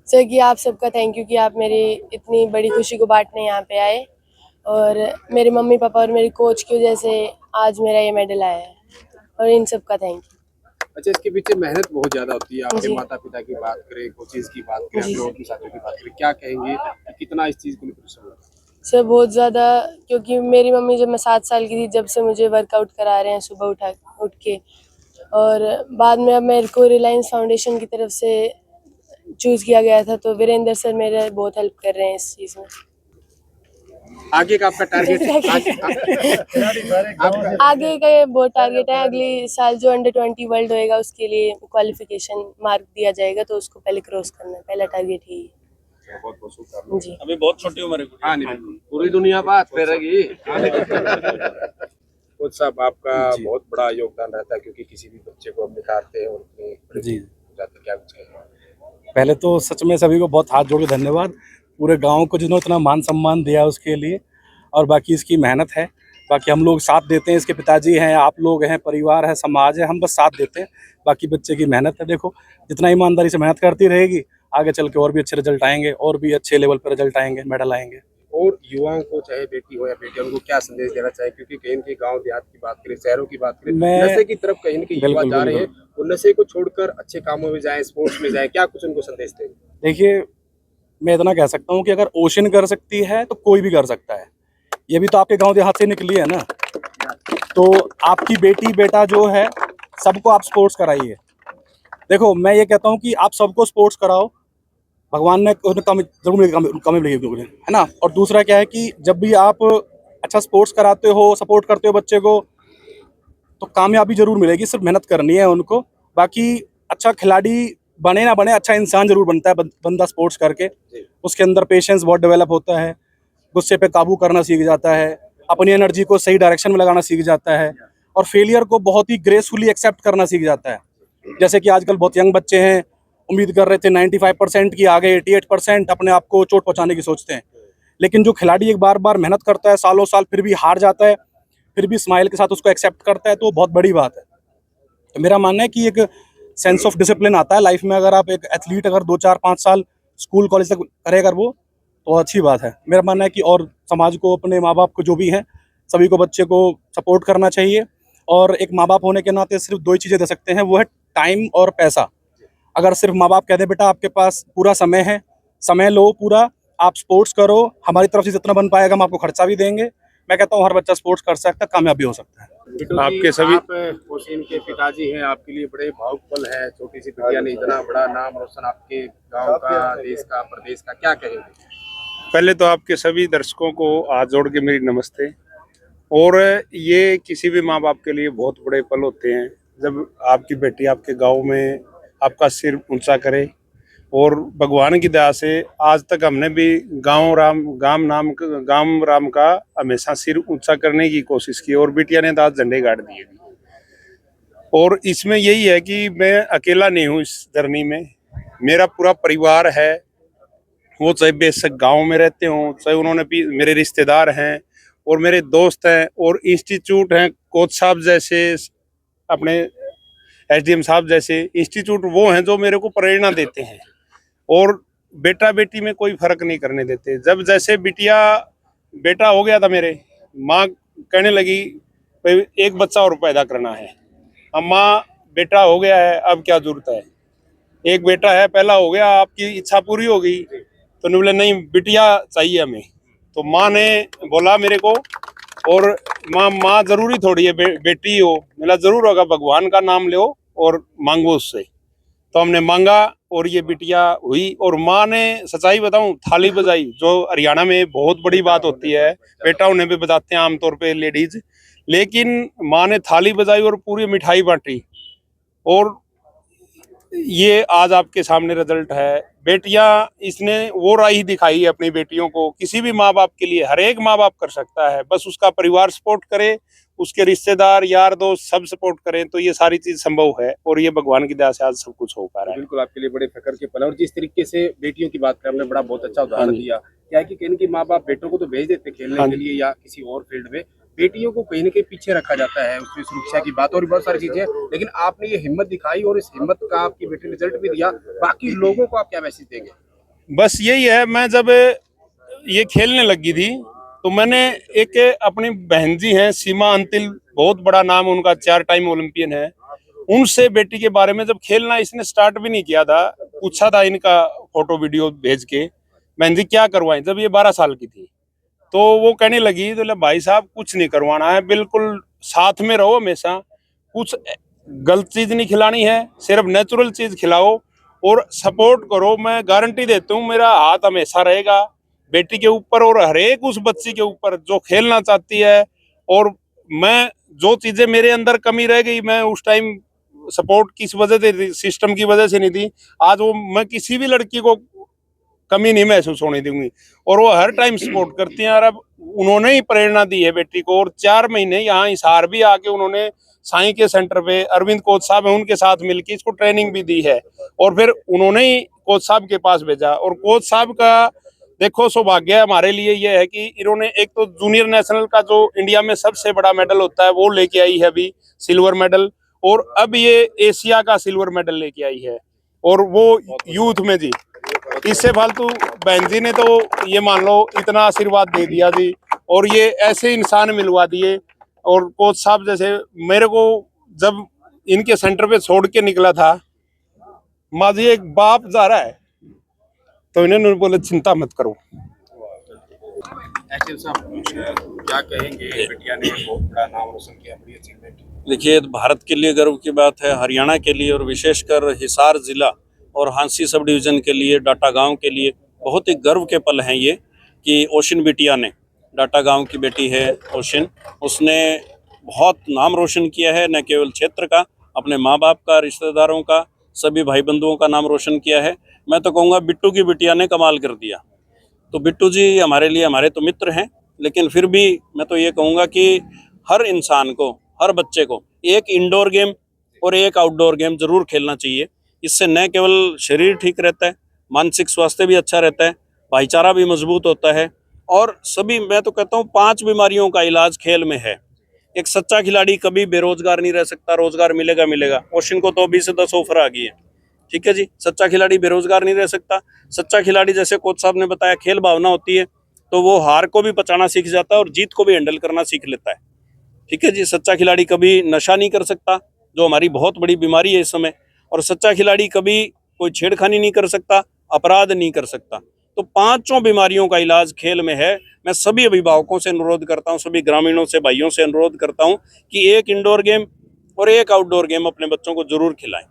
Sir कि आप सबका थैंक यू कि आप मेरी इतनी बड़ी खुशी को बांटने यहाँ पे आए, और मेरे मम्मी पापा और मेरे कोच की वजह से आज मेरा ये मेडल आया है, और इन सब का थैंक यू। अच्छा, इसके पीछे मेहनत बहुत ज्यादा होती है। आपके जी। माता पिता की बात करें, कोचेज की बात करें, जी। अपने और भी साथियों की बात करें, क्या कहेंगे कि कितना इस चीज के लिए परिश्रम होता है? सर बहुत ज़्यादा, क्योंकि मेरी मम्मी जब मैं 7 साल की थी जब से मुझे वर्कआउट करा रहे हैं सुबह उठ के, और बाद में अब मेरे को रिलायंस फाउंडेशन की तरफ से चूज़ किया गया था, तो वीरेंद्र सर मेरे बहुत हेल्प कर रहे हैं इस चीज़ में। आगे का आपका टारगेट आगे का ये बहुत टारगेट है, अगली साल जो अंडर-20 वर्ल्ड होएगा उसके लिए क्वालिफिकेशन मार्क दिया जाएगा, तो उसको पहले क्रॉस करना है, पहला टारगेट ही है। बहुत बहुत शुभकामनाएं। जी। अभी बहुत छोटी उम्र है। हाँ नहीं, पूरी दुनिया बात करेगी। कोच साहब, आपका बहुत बड़ा योगदान रहता है, क्योंकि किसी भी बच्चे को हम निखारते हैं और उतनी जी जाते क्या कुछ है। पहले तो सच में सभी को बहुत हाथ जोड़ के धन्यवाद, पूरे गांव को जिन्होंने इतना मान सम्मान दिया उसके लिए, और बाकी इसकी मेहनत है। बाकी हम लोग साथ देते हैं, इसके पिताजी हैं, आप लोग हैं, परिवार है, समाज है, हम बस साथ देते हैं। बाकी बच्चे की मेहनत है, देखो जितना ईमानदारी से मेहनत करती रहेगी आगे चल के और भी अच्छे रिजल्ट आएंगे, और भी अच्छे लेवल पर रिजल्ट आएंगे, मेडल आएंगे। और युवाओं को, चाहे बेटी हो या बेटी, उनको क्या संदेश देना चाहिए? क्योंकि कहीं के गांव देहात की बात करें, शहरों की बात करें, नशे की तरफ कहीं के युवा जा रहे हैं, वो नशे को छोड़कर अच्छे कामों में जाएं, स्पोर्ट्स में जाएं, क्या कुछ उनको संदेश देंगे? देखिए, मैं इतना कह सकता हूँ कि अगर ओशन कर सकती है तो कोई भी कर सकता है। ये भी तो आपके गांव देहात से निकली है ना, तो आपकी बेटी बेटा जो है सबको आप स्पोर्ट्स कराइए। देखो मैं ये कहता हूँ कि आप सबको स्पोर्ट्स कराओ, भगवान ने कमी जरूर मिलेगी, कमी मिलेगी, है ना। और दूसरा क्या है कि जब भी आप अच्छा स्पोर्ट्स कराते हो, सपोर्ट करते हो बच्चे को, तो कामयाबी जरूर मिलेगी, सिर्फ मेहनत करनी है उनको। बाकी अच्छा खिलाड़ी बने ना बने, अच्छा इंसान जरूर बनता है बंदा स्पोर्ट्स करके। उसके अंदर पेशेंस बहुत डेवलप होता है, गुस्से पे काबू करना सीख जाता है, अपनी एनर्जी को सही डायरेक्शन में लगाना सीख जाता है, और फेलियर को बहुत ही ग्रेसफुली एक्सेप्ट करना सीख जाता है। जैसे कि आजकल बहुत यंग बच्चे हैं, उम्मीद कर रहे थे 95% की, आगे 88% अपने आप को चोट पहुंचाने की सोचते हैं। लेकिन जो खिलाड़ी एक बार बार मेहनत करता है, सालों साल, फिर भी हार जाता है, फिर भी स्माइल के साथ उसको एक्सेप्ट करता है, तो बहुत बड़ी बात है। तो मेरा मानना है कि एक सेंस ऑफ डिसिप्लिन आता है लाइफ में, अगर आप एक एथलीट अगर 2 4 5 साल स्कूल कॉलेज तक करे अगर वो, तो अच्छी बात है। मेरा मानना है कि और समाज को, अपने माँ बाप को, जो भी हैं सभी को बच्चे को सपोर्ट करना चाहिए। और एक माँ बाप होने के नाते सिर्फ 2 ही चीज़ें दे सकते हैं, वो है टाइम और पैसा। अगर सिर्फ माँ बाप कह दे बेटा आपके पास पूरा समय है, समय लो पूरा, आप स्पोर्ट्स करो, हमारी तरफ से जितना बन पाएगा हम आपको खर्चा भी देंगे, मैं कहता हूँ हर बच्चा स्पोर्ट्स कर सकता है, कामयाब भी हो सकता है। आपके सभी ओशियन के पिताजी हैं, आपके लिए बड़े भावुक पल है। छोटी सी बिटिया ने इतना बड़ा नाम रोशन आपके गांव का, देश का, प्रदेश का, क्या कहेंगे? पहले तो आपके सभी दर्शकों को हाथ जोड़ के मेरी नमस्ते। और ये किसी भी माँ बाप के लिए बहुत बड़े पल होते हैं जब आपकी बेटी आपके गांव में आपका सिर ऊंचा करे। और भगवान की दया से आज तक हमने भी गांव राम का हमेशा सिर ऊंचा करने की कोशिश की, और बिटिया ने तो आज झंडे गाड़ दिए। और इसमें यही है कि मैं अकेला नहीं हूँ इस जर्नी में, मेरा पूरा परिवार है। वो चाहे बेशक गांव में रहते हों, चाहे उन्होंने भी मेरे रिश्तेदार हैं और मेरे दोस्त हैं, और इंस्टीट्यूट हैं, कोच साहब जैसे, अपने एसडीएम साहब जैसे इंस्टीट्यूट, वो हैं जो मेरे को प्रेरणा देते हैं। और बेटा बेटी में कोई फर्क नहीं करने देते। जब जैसे बेटा हो गया था मेरे, माँ कहने लगी भाई एक बच्चा और पैदा करना है। अब माँ बेटा हो गया है, अब क्या जरूरत है, एक बेटा है पहला हो गया, आपकी इच्छा पूरी हो गई। तो बोले नहीं बिटिया चाहिए हमें। तो माँ ने बोला मेरे को, और माँ जरूरी थोड़ी है बेटी हो, मेरा जरूर होगा, भगवान का नाम लो और मांगो उससे। तो हमने मांगा और ये बिटिया हुई। और माँ ने, सच्चाई बताऊं, थाली बजाई, जो हरियाणा में बहुत बड़ी बात होती है, बेटा उन्हें भी बजाते हैं आमतौर पे लेडीज, लेकिन माँ ने थाली बजाई और पूरी मिठाई बांटी। और ये आज आपके सामने रिजल्ट है। बेटियां, इसने वो राह दिखाई है अपनी बेटियों को, किसी भी माँ बाप के लिए, हर एक माँ बाप कर सकता है, बस उसका परिवार सपोर्ट करे, उसके रिश्तेदार यार दोस्त सब सपोर्ट करें तो ये सारी चीज संभव है। और ये भगवान की दया से आज सब कुछ हो पा रहा है। बिल्कुल आपके लिए बड़े फकर के पल है। और जिस तरीके से बेटियों की बात करें, हमने बड़ा बहुत अच्छा उदाहरण दिया। क्या है कि कहीं की माँ बाप बेटों को तो भेज देते खेलने के लिए या किसी और फील्ड में, बेटियों को कहीं ना कहीं पीछे रखा जाता है, उसमें सुरक्षा की बात और भी बहुत सारी चीजें, लेकिन आपने ये हिम्मत दिखाई और इस हिम्मत का आपकी बेटी ने रिजल्ट भी दिया। बाकी लोगों को आप क्या मैसेज देंगे? बस यही है, मैं जब ये खेलने लगी थी तो मैंने एक अपनी बहन जी हैं सीमा अंतिल, बहुत बड़ा नाम उनका, 4 टाइम ओलंपियन है, उनसे बेटी के बारे में, जब खेलना इसने स्टार्ट भी नहीं किया था, पूछा था इनका फोटो वीडियो भेज के, बहन जी क्या करवाएं, जब ये 12 साल की थी तो वो कहने लगी, तो भाई साहब कुछ नहीं करवाना है, बिल्कुल साथ में रहो हमेशा, कुछ गलत चीज नहीं खिलानी है, सिर्फ नेचुरल चीज खिलाओ और सपोर्ट करो। मैं गारंटी देता हूँ मेरा हाथ हमेशा रहेगा बेटी के ऊपर और हर एक उस बच्ची के ऊपर जो खेलना चाहती है। और मैं जो चीजें मेरे अंदर कमी रह गई, मैं उस टाइम सपोर्ट किस वजह से, सिस्टम की वजह से नहीं थी, आज वो मैं किसी भी लड़की को कमी नहीं महसूस होने दूंगी और वो हर टाइम सपोर्ट करती हैं। और अब उन्होंने ही प्रेरणा दी है बेटी को, और 4 महीने यहाँ हिसार भी आके उन्होंने साईं के सेंटर पे अरविंद कोच साहब है उनके साथ मिलकर इसको ट्रेनिंग भी दी है और फिर उन्होंने ही कोच साहब के पास भेजा। और कोच साहब का देखो सौभाग्य हमारे लिए ये है कि इन्होंने एक तो जूनियर नेशनल का जो इंडिया में सबसे बड़ा मेडल होता है वो लेके आई है अभी, सिल्वर मेडल, और अब ये एशिया का सिल्वर मेडल लेके आई है, और वो यूथ में जी। इससे फालतू बहन जी ने तो ये मान लो इतना आशीर्वाद दे दिया जी, और ये ऐसे इंसान मिलवा दिए। और कोच साहब जैसे मेरे को जब इनके सेंटर पे छोड़ के निकला था, माँ जी एक बाप जा रहा है, तो इन्होंने बोले चिंता मत करो। ऐसे साहब क्या कहेंगे, बेटिया ने बहुत बड़ा नाम रोशन किया, बड़ी अचीवमेंट। देखिए, भारत के लिए गर्व की बात है, हरियाणा के लिए और विशेषकर हिसार जिला और हांसी सब डिवीज़न के लिए, डाटा गांव के लिए बहुत ही गर्व के पल हैं ये कि ओशिन बिटिया ने, डाटा गांव की बेटी है ओशिन, उसने बहुत नाम रोशन किया है, न केवल क्षेत्र का, अपने माँ बाप का, रिश्तेदारों का, सभी भाई बंधुओं का नाम रोशन किया है। मैं तो कहूँगा बिट्टू की बिटिया ने कमाल कर दिया। तो बिट्टू जी हमारे लिए, हमारे तो मित्र हैं, लेकिन फिर भी मैं तो ये कहूँगा कि हर इंसान को, हर बच्चे को एक इंडोर गेम और एक आउटडोर गेम जरूर खेलना चाहिए। इससे न केवल शरीर ठीक रहता है, मानसिक स्वास्थ्य भी अच्छा रहता है, भाईचारा भी मजबूत होता है, और सभी, मैं तो कहता हूँ 5 बीमारियों का इलाज खेल में है। एक सच्चा खिलाड़ी कभी बेरोजगार नहीं रह सकता, रोजगार मिलेगा मिलेगा। ओशिन को तो 20 से 10 ऑफर आ गई है, ठीक है जी। सच्चा खिलाड़ी बेरोजगार नहीं रह सकता। सच्चा खिलाड़ी, जैसे कोच साहब ने बताया, खेल भावना होती है, तो वो हार को भी पचाना सीख जाता है और जीत को भी हैंडल करना सीख लेता है, ठीक है जी। सच्चा खिलाड़ी कभी नशा नहीं कर सकता, जो हमारी बहुत बड़ी बीमारी है इस समय, और सच्चा खिलाड़ी कभी कोई छेड़खानी नहीं कर सकता, अपराध नहीं कर सकता। तो 5 बीमारियों का इलाज खेल में है। मैं सभी अभिभावकों से अनुरोध करता हूं, सभी ग्रामीणों से, भाइयों से अनुरोध करता हूं कि एक इंडोर गेम और एक आउटडोर गेम अपने बच्चों को जरूर खिलाएं।